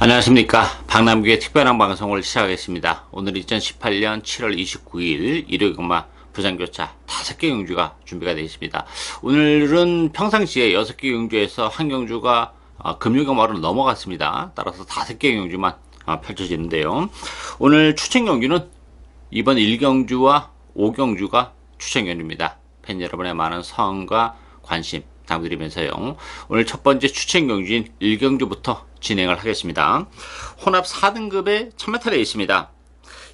안녕하십니까. 박남규의 특별한 방송을 시작하겠습니다. 오늘 2018년 7월 29일 일요일금마 부산교차 5개 경주가 준비가 되어 있습니다. 오늘은 평상시에 6개 경주에서 한 경주가 금요일금마로 넘어갔습니다. 따라서 5개 경주만 펼쳐지는데요. 오늘 추천 경주는 이번 1경주와 5경주가 추천 경주입니다. 팬 여러분의 많은 성과 관심 당드리면서요. 오늘 첫 번째 추천 경주인 1경주부터 진행을 하겠습니다. 혼합 4등급의 1000m 레이스입니다.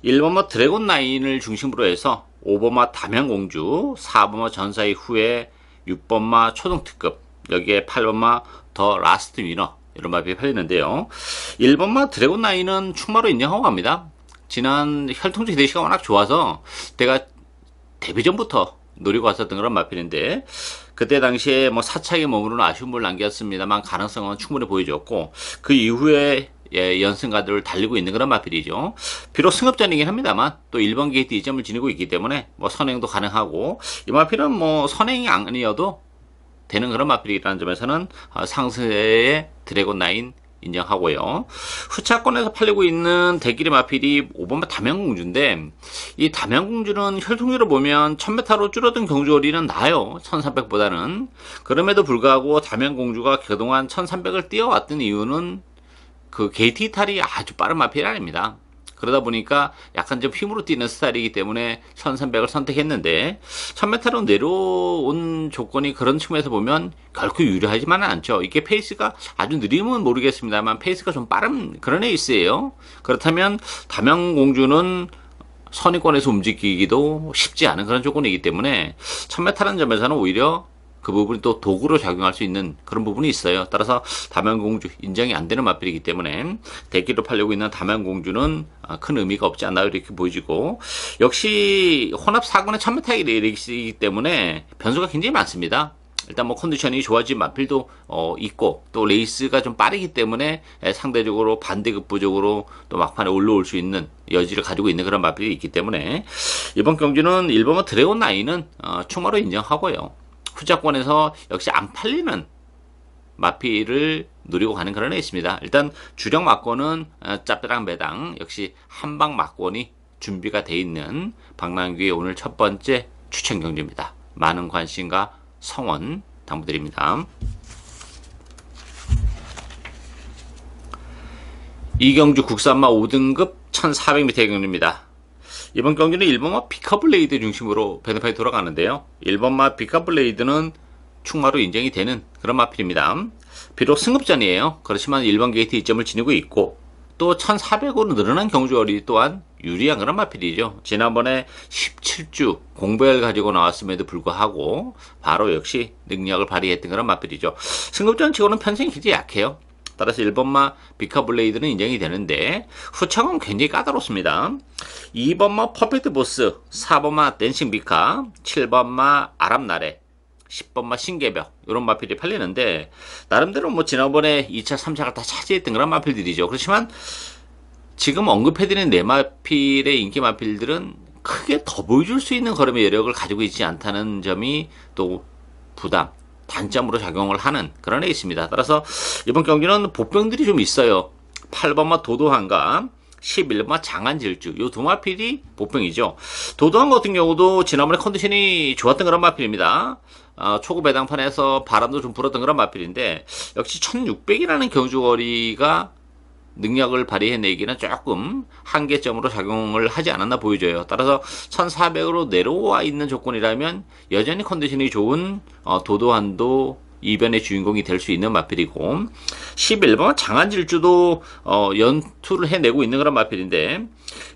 1번마 드래곤 라인을 중심으로 해서 5번마 담양공주, 4번마 전사의 후에 6번마 초등특급, 여기에 8번마 더 라스트 위너, 이런 마음이 팔리는데요. 1번마 드래곤 라인은 충마로 인정하고 갑니다. 지난 혈통적 대시가 워낙 좋아서 내가 데뷔 전부터 노리고 왔었던 그런 마필인데, 그때 당시에 뭐 사차게 머무르는 아쉬움을 남겼습니다만 가능성은 충분히 보여줬고, 그 이후에 연승가들을 달리고 있는 그런 마필이죠. 비록 승업전이긴 합니다만 또 1번 게이트 2점을 지니고 있기 때문에 뭐 선행도 가능하고, 이 마필은 뭐 선행이 아니어도 되는 그런 마필이라는 점에서는 상세의 드래곤 라인 인정하고요. 후차권에서 팔리고 있는 대길의 마필이 5번마 담양공주인데, 이 담양공주는 혈통률을 보면 1000m로 줄어든 경주거리는 나아요. 1300보다는. 그럼에도 불구하고 담양공주가 그동안 1300을 뛰어왔던 이유는 그 게이트 이탈이 아주 빠른 마필이 아닙니다. 그러다 보니까 약간 좀 힘으로 뛰는 스타일이기 때문에 1300을 선택했는데, 1000m로 내려온 조건이 그런 측면에서 보면 결코 유리하지만은 않죠. 이게 페이스가 아주 느리면 모르겠습니다만 페이스가 좀 빠른 그런 에이스예요. 그렇다면 담양공주는 선위권에서 움직이기도 쉽지 않은 그런 조건이기 때문에 1000m라는 점에서는 오히려 그 부분이 또 도구로 작용할 수 있는 그런 부분이 있어요. 따라서 담양공주 인정이 안 되는 마필이기 때문에 대기로 팔려고 있는 담양공주는 큰 의미가 없지 않나 이렇게 보여지고, 역시 혼합 4군의 1000m 레이스이기 때문에 변수가 굉장히 많습니다. 일단 뭐 컨디션이 좋아진 마필도 있고, 또 레이스가 좀 빠르기 때문에 상대적으로 반대급부적으로 또 막판에 올라올 수 있는 여지를 가지고 있는 그런 마필이 있기 때문에 이번 경주는 1번마 드래곤 라인은 충마로 인정하고요. 후자권에서 역시 안 팔리는 마필을 노리고 가는 그런 애 있습니다. 일단 주력 막권은 짭배랑 매당, 역시 한방 막권이 준비가 돼 있는 박남규의 오늘 첫 번째 추천 경주입니다. 많은 관심과 성원 당부드립니다. 이경주 국산마 5등급 1400m 경주입니다. 이번 경기는 1번마 비카블레이드 중심으로 배너판이 돌아가는데요. 1번마 비카블레이드는 충마로 인정이 되는 그런 마필입니다. 비록 승급전이에요. 그렇지만 1번 게이트 2점을 지니고 있고, 또 1400으로 늘어난 경주거리 또한 유리한 그런 마필이죠. 지난번에 17주 공배를 가지고 나왔음에도 불구하고 바로 역시 능력을 발휘했던 그런 마필이죠. 승급전 치고는 편성이 굉장히 약해요. 따라서 1번마 비카블레이드는 인정이 되는데, 후창은 굉장히 까다롭습니다. 2번마 퍼펙트 보스, 4번마 댄싱 비카, 7번마 아랍나래, 10번마 신개벽, 이런 마필이 팔리는데, 나름대로 뭐 지난번에 2차 3차가 다 차지했던 그런 마필들이죠. 그렇지만 지금 언급해드린 4마필의 인기 마필들은 크게 더 보여줄 수 있는 걸음의 여력을 가지고 있지 않다는 점이 또 부담, 단점으로 작용을 하는 그런 애 있습니다. 따라서 이번 경기는 복병들이 좀 있어요. 8번마 도도한과 11번마 장안질주, 이 두 마필이 복병이죠. 도도한 같은 경우도 지난번에 컨디션이 좋았던 그런 마필입니다. 초구 배당판에서 바람도 좀 불었던 그런 마필인데, 역시 1600이라는 경주거리가 능력을 발휘해내기는 조금 한계점으로 작용을 하지 않았나 보여져요. 따라서 1400으로 내려와 있는 조건이라면 여전히 컨디션이 좋은 도도한도 이변의 주인공이 될 수 있는 마필이고, 11번 장안질주도 연투를 해내고 있는 그런 마필인데,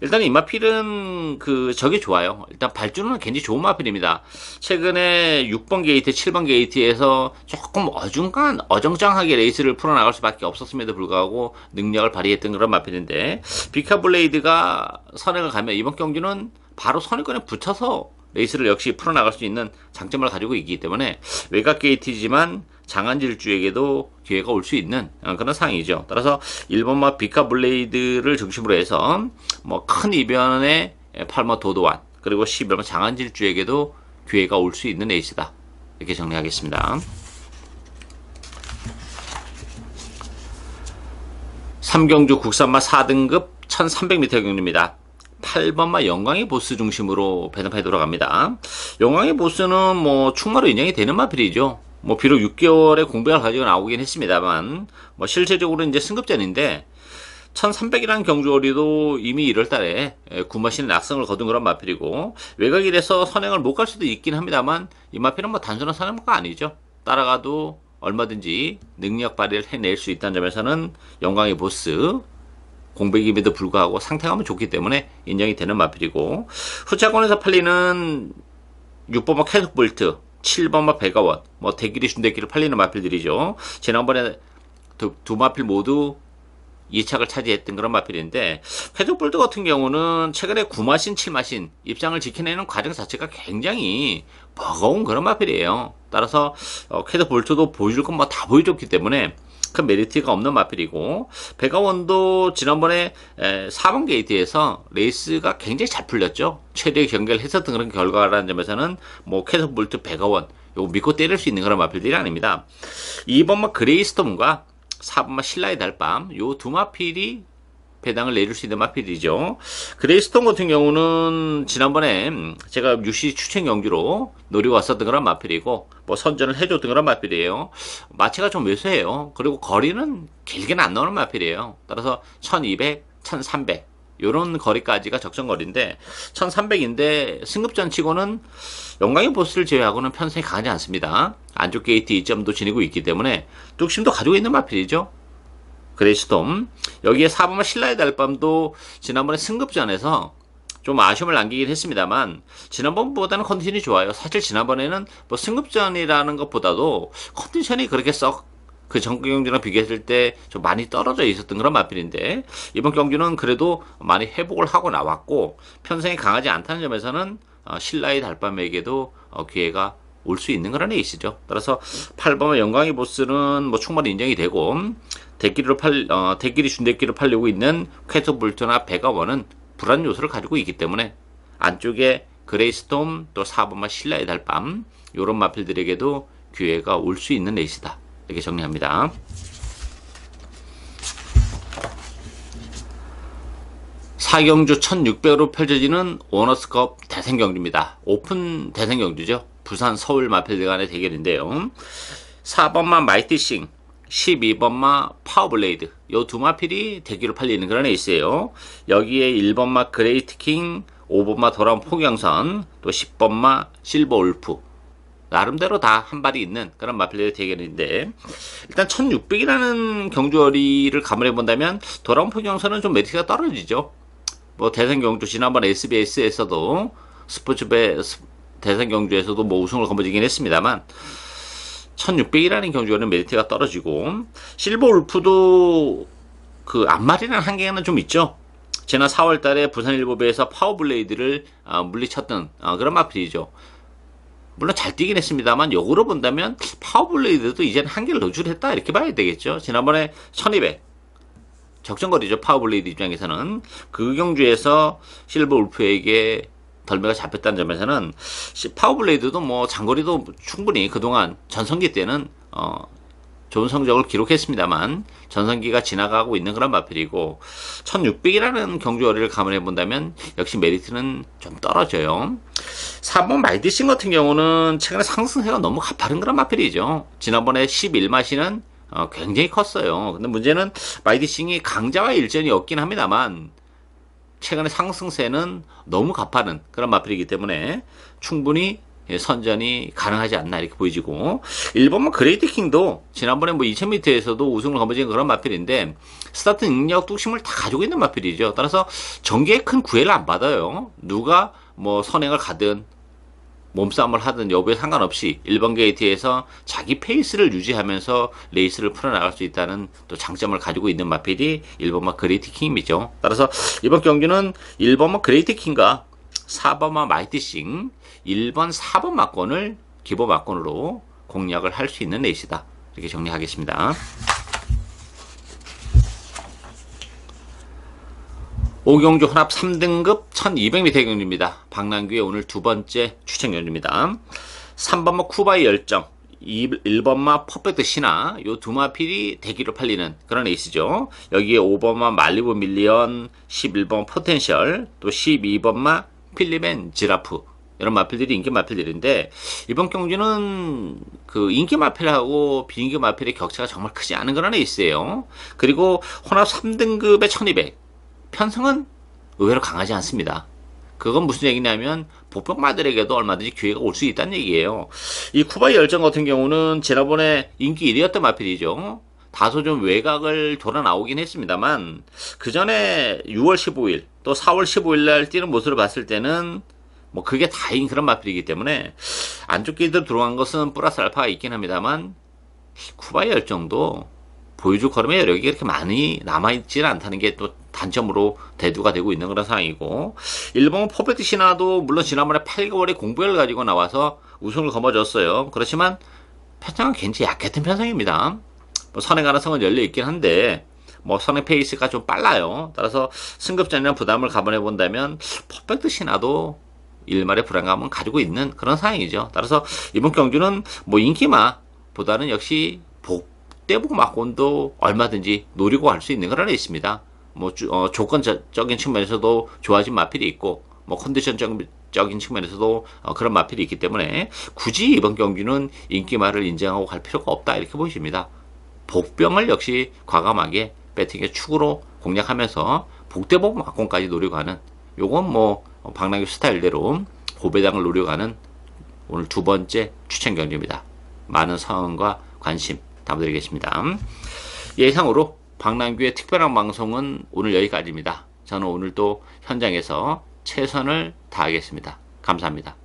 일단 이 마필은 저게 좋아요. 일단 발주는 굉장히 좋은 마필입니다. 최근에 6번 게이트, 7번 게이트에서 조금 어정쩡하게 레이스를 풀어나갈 수밖에 없었음에도 불구하고 능력을 발휘했던 그런 마필인데, 비카블레이드가 선행을 가면 이번 경기는 바로 선행권에 붙여서 레이스를 역시 풀어나갈 수 있는 장점을 가지고 있기 때문에 외곽 게이트지만 장안질주에게도 기회가 올 수 있는 그런 상황이죠. 따라서 1번마 비카블레이드를 중심으로 해서 뭐 큰 이변의 8마 도도환, 그리고 11번 장안질주에게도 기회가 올 수 있는 에이스다, 이렇게 정리하겠습니다. 삼경주 국산마 4등급 1300m 경주입니다. 8번마 영광의 보스 중심으로 배당판이 돌아갑니다. 영광의 보스는 뭐 충마로 인정이 되는 마필이죠. 뭐 비록 6개월의 공백을 가지고 나오긴 했습니다만 뭐 실제적으로 이제 승급전인데 1300이라는 경주거리도 이미 1월달에 구마신의 낙성을 거둔 그런 마필이고 외곽일에서 선행을 못 갈 수도 있긴 합니다만 이 마필은 뭐 단순한 선행마가 아니죠. 따라가도 얼마든지 능력 발휘를 해낼 수 있다는 점에서는 영광의 보스 공백임에도 불구하고 상태감은 좋기 때문에 인정이 되는 마필이고 후차권에서 팔리는 6번마 캐속볼트 7번마 배가원 뭐 대길이 준대길을 팔리는 마필들이죠. 지난번에 두 마필 모두 2착을 차지했던 그런 마필인데 캐속볼트 같은 경우는 최근에 9마신 7마신 입장을 지켜내는 과정 자체가 굉장히 버거운 그런 마필이에요. 따라서 캐속볼트도 보여줄 건 뭐 다 보여줬기 때문에 큰 메리트가 없는 마필이고 배가원도 지난번에 4번 게이트에서 레이스가 굉장히 잘 풀렸죠. 최대의 경기를 했었던 그런 결과라는 점에서는 뭐 캐속볼트 배가원 요거 믿고 때릴 수 있는 그런 마필들이 아닙니다. 2번마 그레이스톰과 4번마 신라의 달밤 요 두 마필이 배당을 내줄 수 있는 마필이죠. 그레이스톤 같은 경우는 지난번에 제가 UC 추천 경주로 노리고 왔었던 그런 마필이고 뭐 선전을 해줬던 그런 마필이에요. 마체가 좀 왜소해요. 그리고 거리는 길게는 안 나오는 마필이에요. 따라서 1200, 1300 요런 거리까지가 적정거리인데 1300인데 승급전 치고는 영광의 보스를 제외하고는 편성이 강하지 않습니다. 안쪽 게이트 2점도 지니고 있기 때문에 뚝심도 가지고 있는 마필이죠. 그레이스톰 여기에 4번마 신라의 달밤도 지난번에 승급전에서 좀 아쉬움을 남기긴 했습니다만 지난번보다는 컨디션이 좋아요. 사실 지난번에는 뭐 승급전이라는 것보다도 컨디션이 그렇게 썩 그 전국 경주랑 비교했을 때 좀 많이 떨어져 있었던 그런 마필인데 이번 경주는 그래도 많이 회복을 하고 나왔고 편성이 강하지 않다는 점에서는 신라의 달밤에게도 기회가 올 수 있는 그런 에이스죠. 따라서 8번마 영광의 보스는 뭐 충분히 인정이 되고 대길이 준대길을 팔려고 있는 캐서볼트나 배가원은 불안 요소를 가지고 있기 때문에 안쪽에 그레이스톰 또 4번마 신라의 달밤 요런 마필들에게도 기회가 올 수 있는 레이스다. 이렇게 정리합니다. 사경주 1600으로 펼쳐지는 오너스컵 대생경주입니다. 오픈 대생경주죠. 부산 서울 마필들 간의 대결인데요. 4번마 마이티싱 12번마 파워블레이드 요 두 마필이 대기로 팔리는 그런 에이스예요. 여기에 1번마 그레이트킹 5번마 도란 포경선 또 10번마 실버울프 나름대로 다 한 발이 있는 그런 마필들의 대결인데 일단 1600이라는 경주거리를 감안해 본다면 도란 포경선은 좀 메리트가 떨어지죠. 뭐 대생경주 지난번 SBS에서도 스포츠배 대생경주에서도 뭐 우승을 거머쥐긴 했습니다만 1600이라는 경주는 메리트가 떨어지고 실버울프도 그 앞말이라는 한계는 좀 있죠. 지난 4월달에 부산일보배에서 파워블레이드를 물리쳤던 그런 마필이죠. 물론 잘 뛰긴 했습니다만 역으로 본다면 파워블레이드도 이제는 한계를 노출했다 이렇게 봐야 되겠죠. 지난번에 1200 적정거리죠. 파워블레이드 입장에서는 그 경주에서 실버울프에게 덜매가 잡혔다는 점에서는 파워블레이드도 뭐 장거리도 충분히 그동안 전성기 때는 좋은 성적을 기록했습니다만 전성기가 지나가고 있는 그런 마필이고 1600이라는 경주거리를 감안해 본다면 역시 메리트는 좀 떨어져요. 4번 마이디싱 같은 경우는 최근에 상승세가 너무 가파른 그런 마필이죠. 지난번에 11마시는 굉장히 컸어요. 근데 문제는 마이디싱이 강자와의 일전이 없긴 합니다만 최근에 상승세는 너무 가파른 그런 마필이기 때문에 충분히 선전이 가능하지 않나 이렇게 보이지고 1번만 그레이트킹도 지난번에 뭐 2000m에서도 우승을 거머쥔 그런 마필인데 스타트 능력 뚝심을 다 가지고 있는 마필이죠. 따라서 전개에 큰 구애를 안 받아요. 누가 뭐 선행을 가든 몸싸움을 하든 여부에 상관없이 1번 게이트에서 자기 페이스를 유지하면서 레이스를 풀어나갈 수 있다는 또 장점을 가지고 있는 마필이 1번마 그레이트킹이죠. 따라서 이번 경기는 1번마 그레이트킹과 4번마 마이티싱 1번, 4번 막권을 기본 막권으로 공략을 할 수 있는 레이스다. 이렇게 정리하겠습니다. 오경주 혼합 3등급 1200m 경주입니다. 박남규의 오늘 두 번째 추천 경주입니다. 3번마 쿠바의 열정 1번마 퍼펙트 신화 요 두 마필이 대기로 팔리는 그런 에이스죠. 여기에 5번마 말리부 밀리언, 11번 포텐셜, 또 12번마 필립 앤 지라프 이런 마필들이 인기 마필들인데 이번 경주는 그 인기 마필하고 비인기 마필의 격차가 정말 크지 않은 그런 에이스예요. 그리고 혼합 3등급의 1200 편성은 의외로 강하지 않습니다. 그건 무슨 얘기냐면 복병마들에게도 얼마든지 기회가 올 수 있다는 얘기예요. 이 쿠바이 열정 같은 경우는 지난번에 인기 1위였던 마필이죠. 다소 좀 외곽을 돌아 나오긴 했습니다만 그 전에 6월 15일 또 4월 15일 날 뛰는 모습을 봤을 때는 뭐 그게 다인 그런 마필이기 때문에 안쪽 길드로 들어간 것은 플러스 알파가 있긴 합니다만 쿠바이 열정도 보여줄 걸음의 여력이 그렇게 많이 남아있지는 않다는 게 또 단점으로 대두가 되고 있는 그런 상황이고 일본 퍼펙트 신화도 물론 지난번에 8개월의 공부를 가지고 나와서 우승을 거머쥐었어요. 그렇지만 편성은 굉장히 약했던 편성입니다. 뭐 선행 가능성은 열려있긴 한데 뭐 선행 페이스가 좀 빨라요. 따라서 승급전이나 부담을 감안해 본다면 퍼펙트 신화도 일말의 불안감은 가지고 있는 그런 상황이죠. 따라서 이번 경주는 뭐 인기마보다는 역시 복대복 막곤도 얼마든지 노리고 갈 수 있는 그런 애 있습니다. 뭐 조건적인 측면에서도 좋아진 마필이 있고 뭐 컨디션적인 측면에서도 그런 마필이 있기 때문에 굳이 이번 경기는 인기마를 인정하고 갈 필요가 없다 이렇게 보여집니다. 복병을 역시 과감하게 배팅의 축으로 공략하면서 복대복 막공까지 노리고 가는 요건 뭐 박남규 스타일대로 고배당을 노리고 가는 오늘 두 번째 추천 경기입니다. 많은 사랑과 관심 담아드리겠습니다. 예상으로 박남규의 특별한 방송은 오늘 여기까지입니다. 저는 오늘도 현장에서 최선을 다하겠습니다. 감사합니다.